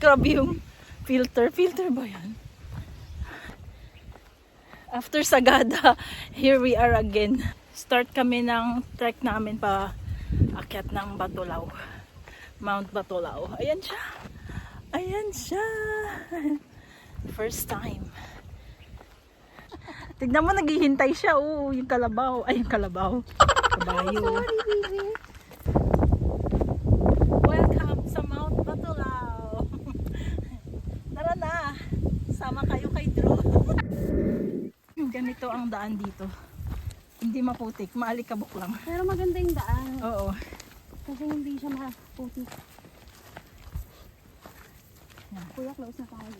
Grabe yung filter. Filter ba yan? After Sagada, here we are again. Start kami ng trek namin pa akyat ng Batulao. Mount Batulao. Ayan siya. Ayan siya. First time. Tignan mo, naghihintay siya. Oo, yung kalabaw. Ay, yung kalabaw. Kabayo. Sorry, baby. Welcome sa Mount Batulao. Tara na. Sama kayo kay Drew. Ganito ang daan dito. Hindi maputik, maalikabok lang. Pero maganda yung daan. Oo. Kasi hindi siya maputik. Kuya, close na tayo.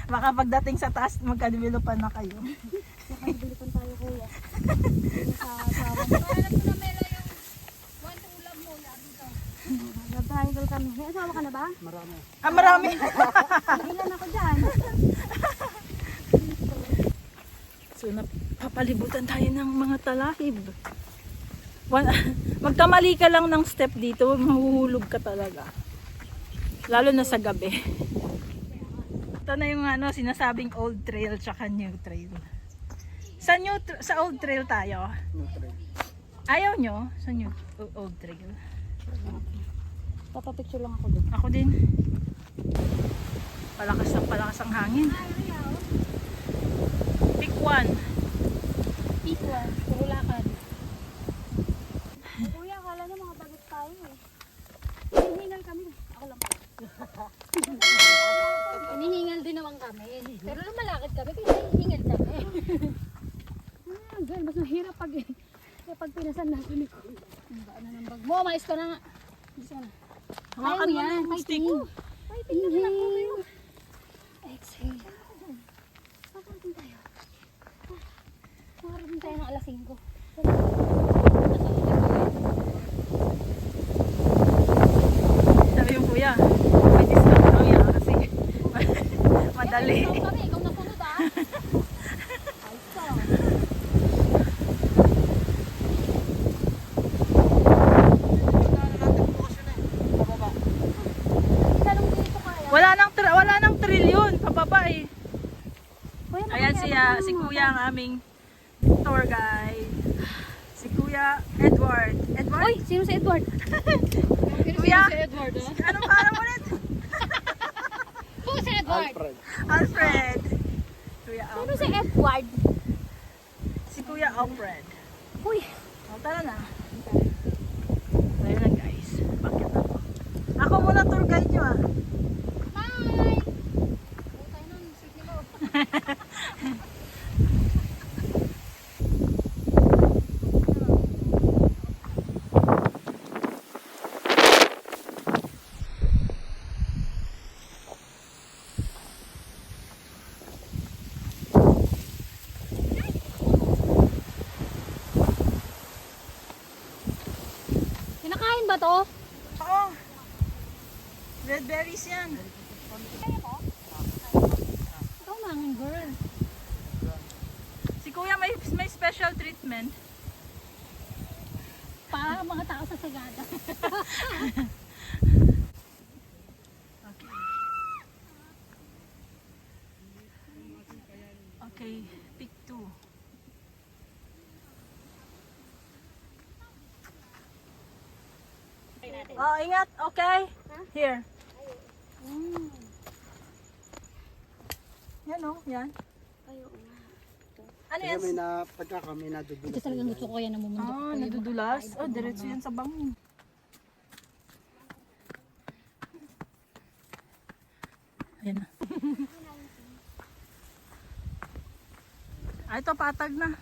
Baka pagdating sa taas, magka-developan na kayo. Nakalibilipan tayo, kuya. Sa asawa. Alam ko na Mela yung one to ulam mo dito. Nag-triangle kami. May asawa ka na ba? Marami. Ah, marami. Ilan ako dyan? So, napapalibutan tayo ng mga talahib. Magkamali ka lang ng step dito, mahuhulog ka talaga. Lalo na sa gabi. Ito na yung sinasabing old trail tsaka new trail. Sa old trail tayo. Ayaw nyo sa new old trail? Papapicture lang ako doon. Ako din. Palakas ang hangin. Pick one. Peace one. Kurulakan. Kuya, akala niya mga bagot tayo eh. Hinihingal kami. Ako lang pala. Hinihingal din naman kami. Pero lumalakad kami kaya hinihingal kami. Girl, mas mahirap pag pinasan natin ito. Ang baan na ng bag mo. Mais ka na nga. Gusto ko na. Hawakan mo yan, yung stick. Fighting naman ako kayo. Exhale. Makarating tayo. Makarating tayo ng alas 5. Sabi yung kuya, pwede stop daw yan kasi madali. Ikaw kami. Ikaw napunod ah. Ayos ka. Talong dito kaya. Wala nang trilyon, pababa eh. Kuya, Ayan si kuya ang aming tour guide. Si Kuya Edward. Edward? Uy, sino si Edward? Kuya? Si Edward ah. Anong pangalan mo ulit? Who's si Edward? Alfred. Alfred. Kuya Sino Alfred. si Edward? Si Kuya Alfred. Uy, O, tara na. Tayo na guys. Bakit ako? Ako muna tour guide nyo ah. Hi! Tayo nun. Sige mo. kinakain ba to? Oo. Red berries yan. Ikaw mangin, girl. Si Kuya may special treatment. Para mga tao sa Sagada. Okay. Okay, pick two. Oh, ingat. Okay. Here. Yan oh, yan. Ano yan? Kaya pagka kami nadudulas. Ito talagang gusto ko yan namumundok. Ah, nadudulas. Oh, diretso yan sa bangin. Ayan na. Ah, ito patag na.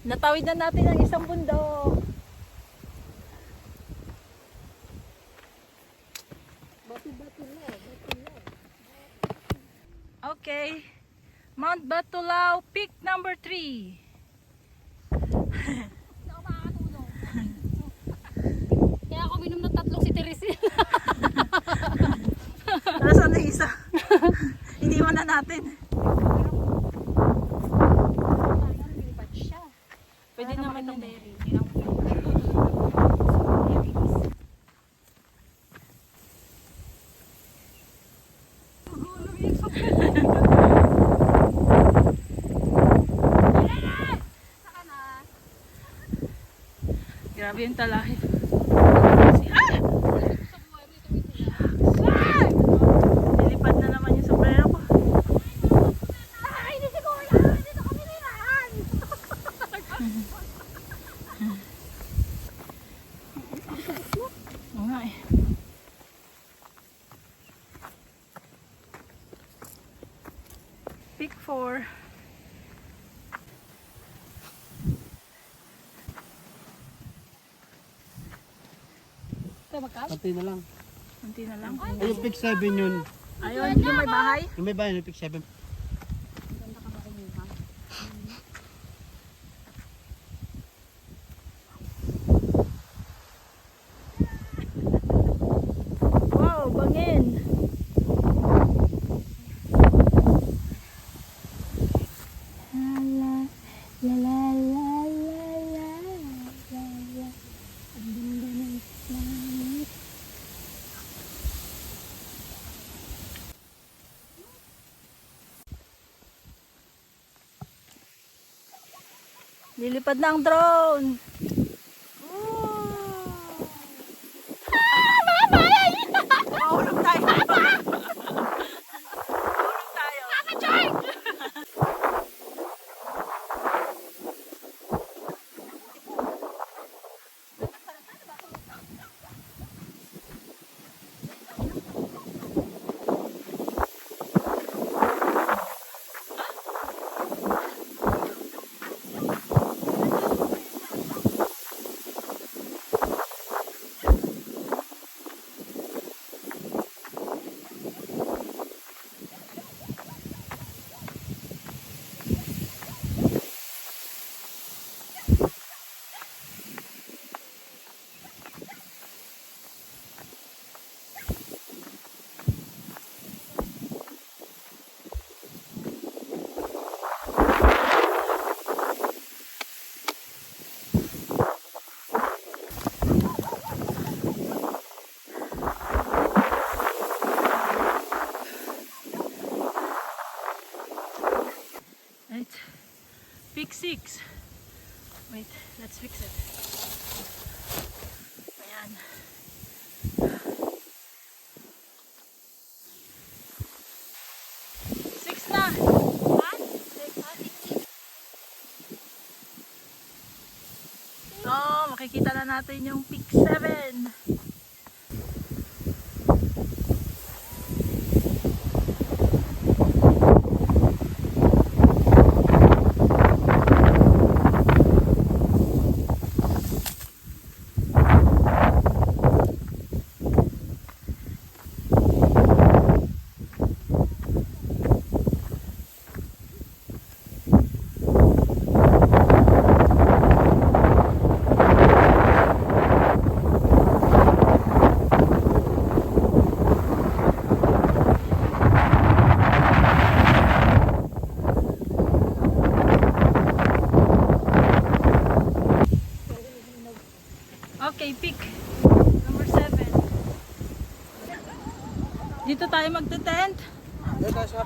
Natawid na natin ang isang bundok. Okay. Mount Batulao, peak number 3. Kaya ako minom ng tatlong si Teresil. Nasaan na isa? Iniwan na natin. naman itong yan eh. berry. Yun ang Grabe yung talahib. Nilipad na naman yung sombrero ko. Ay, hindi si Kuya! Dito kami niraan! Oo nga eh. Pick 4. Ito, magkap? Pati na lang. Kunti na lang. Ay, yung pick 7 yun. Ayun, yung may bahay. Yung may bayan, yung pick 7. Ganda ka makumuha. Wow, bangin. Lilipad na ang drone. Mahulog tayo. Mahulog tayo. Right. Pick 6. Wait, let's fix it. Ayan. Six na. So, makikita na natin yung pick 7. Okay, pick number 7. Dito tayo magte-tent. Dito tayo sa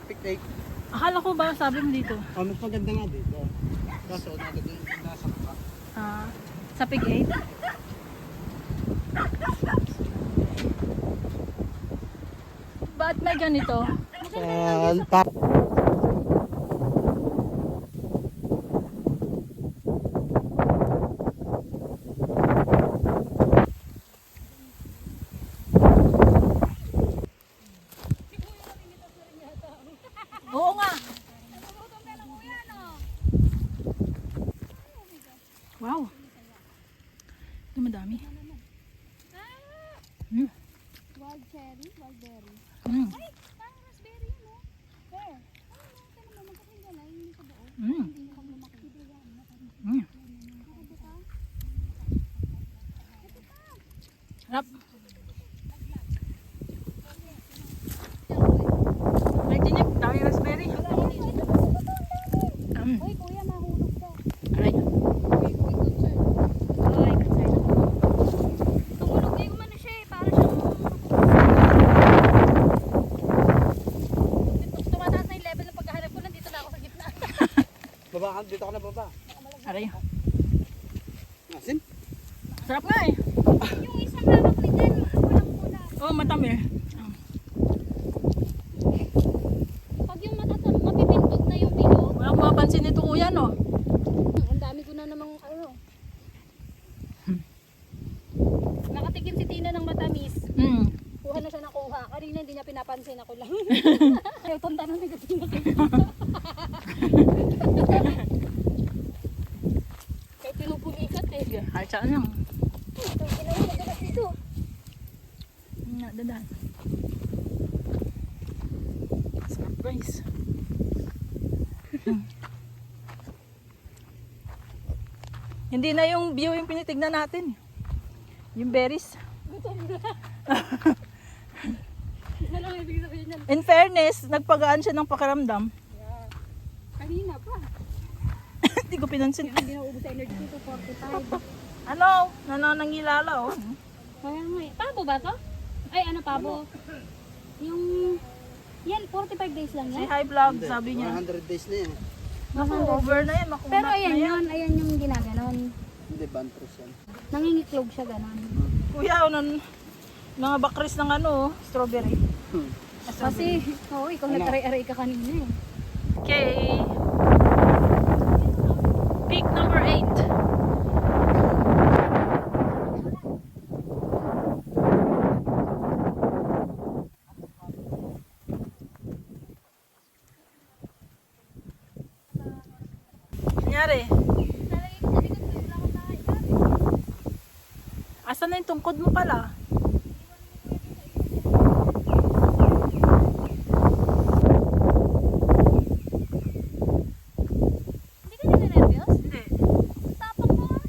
pick 8. Akala ko ba sabi mo dito? Oh, mas maganda nga dito. Kaso, nasa ka. Sa pick 8? Ba't may ganito? Top. Oo nga. Wow. Ito madami. Mm. Wild cherry, wild berry. Mm. Ay, parang raspberry yun, no? Where? Baba ka, dito ka na baba. Aray. Asin? Sarap nga eh. Yung isang hawak ni Jen, pulang-pula. Oh, matamir. Pag yung mapipindot na yung bilog, Walang mapansin nito kuya, no? ang dami ko na namang ano. Nakatikim si Tina ng matamis. Hmm. Kuha na siya ng kuha. Kanina hindi niya pinapansin, ako lang. Ayaw tanda na negative. Kaya pinupulikat eh. Sige, hartsaan lang. Ito, ginawa na dalas dito. Nga, dadan. Surprise. Hindi na yung view yung pinitignan natin. Yung berries. Gutom na. Isa lang ibig sabihin niyan. In fairness, nagpagaan siya ng pakiramdam. Kanina pa. Hindi ko pinansin. Hindi na ubus sa energy dito, 45. Ano? Nananangilala oh. Kaya nga eh. Pabo ba to? Ay, ano pabo? Yung... Yan, 45 days lang Si yan. High Vlog, sabi niya. 100 days na yan. Naku, over na yan. Makunat Pero na ayan yan. yun, ayan yung ginaganon. Hindi, bantros yan. Nangingiklog siya ganon. Kuya, mga bakris ng ano, strawberry. Kasi, oo, ikaw nagkaray-aray ka kanina eh. Okay. Peak number 8. Nangyari? Asan na yung tungkod mo pala? Hindi ka nire-nervyos? Hindi. Tapang mo ah.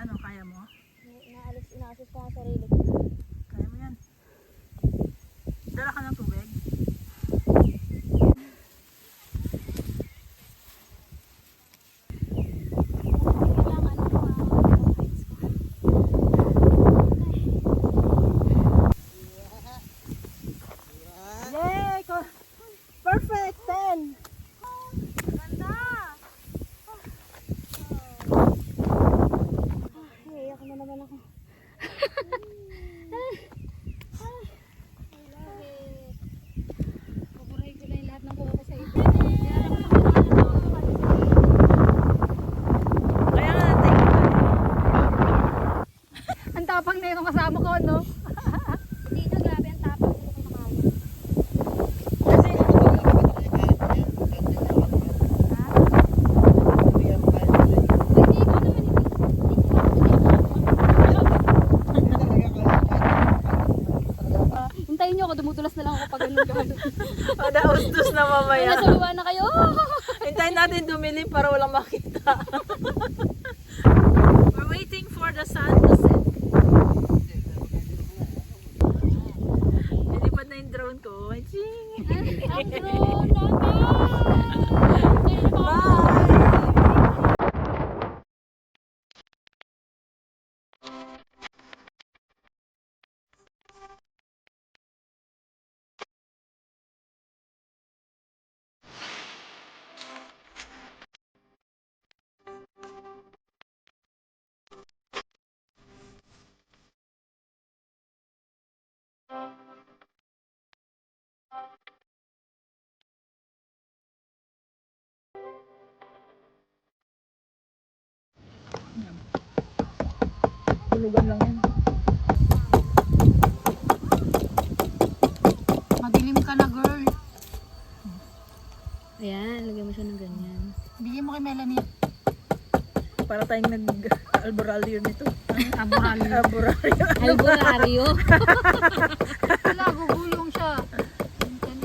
Ano, kaya mo? Inaalis ko ang sarili. Kaya mo yan. Dala ka ng tubig? Yay! Perfect! 10! Ay, ako na naman ako. Kukuray ko na yung lahat ng kuha ko sa ito. Kaya nga natin. Ang tapang na yung kasama ko, no? Hindi na, grabe ang tapang. Hindi ko makakaya. Kasi, Hindi ko naman hintayin nyo ako, dumutulas na lang ako pag ganun gano'n. madaustos na mamaya. Nasuluwa na kayo. Hintayin natin dumilim para walang makita. We're waiting for the sun to set. Nilipad na yung drone ko. Ching! Ang drone naman! Bye! Tulugan lang yan. Madilim ka na, girl. Ayan, lagyan mo siya ng ganyan. Bigyan mo kay Melanie. Para tayong nag-alboralyo nito. Aboralyo. Alboralyo. Alboraryo. Wala, gugulong siya.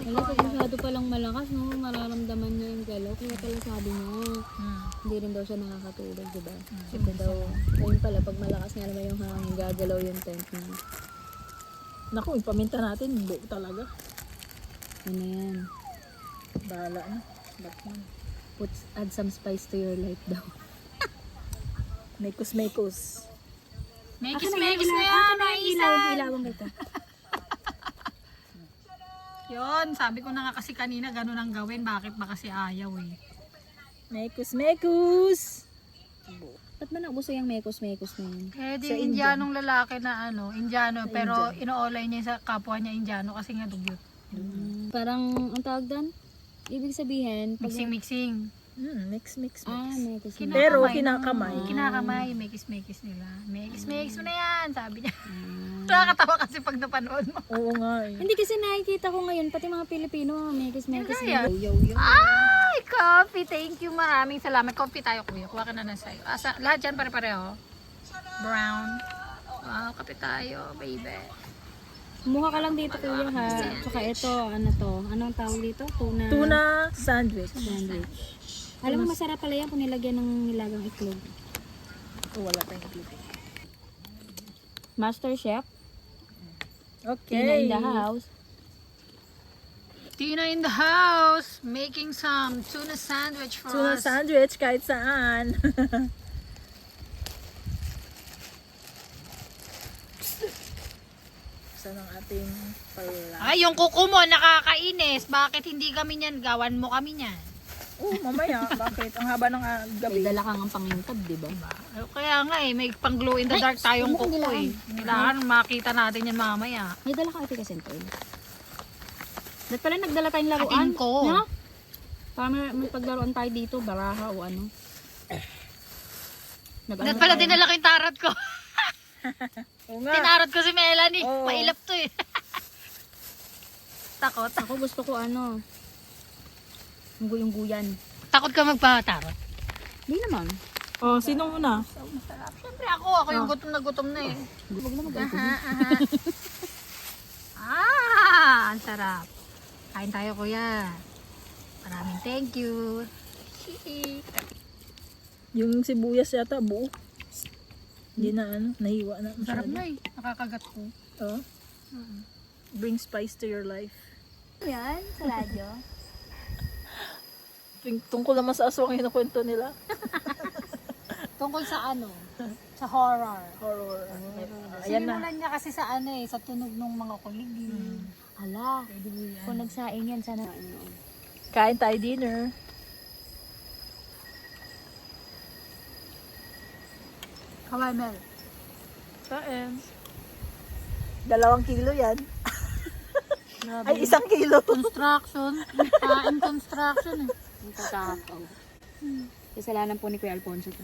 Wala, pag masyado palang malakas, no? Mararamdaman niya yung galaw. Kaya pala sabi niya, hindi rin daw siya nakakatulog, di ba? Kasi daw, ayun pala, pag malakas nga naman yung hangin, gagalaw yung tent niya. Naku, ipaminta natin. Hindi talaga. Ano yan? Bahala na. Batman. add some spice to your life daw. Mekos, mekos. Mekis na yan, naisan. Ilawang kita. Yun, sabi ko na nga kasi kanina ganun ang gawin. Bakit ba kasi ayaw eh. Mekos, mekos. Ba't ba naubuso yung mekos-mekos na yun? Eh di Sa Indianong lalaki na Indiano, pero inoolay niya sa kapwa niya Indiano kasi nga dugyot. Parang, ang tawag doon? Ibig sabihin, pag... Mixing. Mix, mix, mix. mekos. Pero kinakamay. Kinakamay, mekis-mekis nila. Mekis-mekis mo na yan, sabi niya. Nakakatawa kasi pag napanood mo. Oo nga eh. Hindi kasi nakikita ko ngayon, pati mga Pilipino, mekis-mekis Kaya? na. Yo. Ay, coffee. Thank you. Maraming salamat. Coffee tayo, kuya. Kuha ka na sa'yo. Lahat dyan pare-pareho. Brown. Wow, kape tayo, baby. Kumuha ka lang dito, kuya, ha? Tsaka ito, ano to? Anong tawag dito? Tuna sandwich. Sandwich. Alam mo, masarap pala yan kung nilagyan ng nilagang itlog. Wala tayong itlog. Master Chef, Okay. Tina in the house. Tina in the house. Making some tuna sandwich for Tuna us. sandwich kahit saan. Saan ang ating pala? Ay, yung kuko mo, nakakainis. Bakit hindi kami niyan? Gawan mo kami niyan. Oh, mamaya. Bakit? Ang haba ng gabi. May dala kang ang pangingkad, di ba? Kaya nga may pang glow in the dark tayong huwag mo kuko eh. Kailangan makita natin yan mamaya. May dala kang itikas oil. Dapat pala nagdala tayong laruan. Atin ko. No? Para may paglaruan tayo dito, baraha o ano. Dapat pala dinala ko yung tarot ko. Oo nga. Tinarot ko si Melanie. Oo. Mailap to eh. Takot. Ako gusto ko ano, yung guyong-guyan. Takot ka magpatarot. Hindi naman. Oh, sino muna? Siyempre ako yung gutom na eh. Huwag na mag-alcohol. Ang sarap. Kain tayo kuya. Maraming thank you. Yung sibuyas yata buo. Hindi na nahiwa na. Sarap masyado. na eh. Nakakagat ko. Oh. Bring spice to your life. Yan, sa radyo. Tungkol naman sa aswang yung kwento nila. Tungkol sa ano? Sa horror. Horror. Ayan na. Sinimulan niya kasi sa ano eh, sa tunog ng mga kuligi. Hala, kung nagsaing yan, sana ano. Kain tayo dinner. Kawai Mel. Kain. 2 kilo yan. Ay, 1 kilo. Construction. Kain construction eh. Ang kakakaw. Kasalanan po ni Kuya Alfonso to.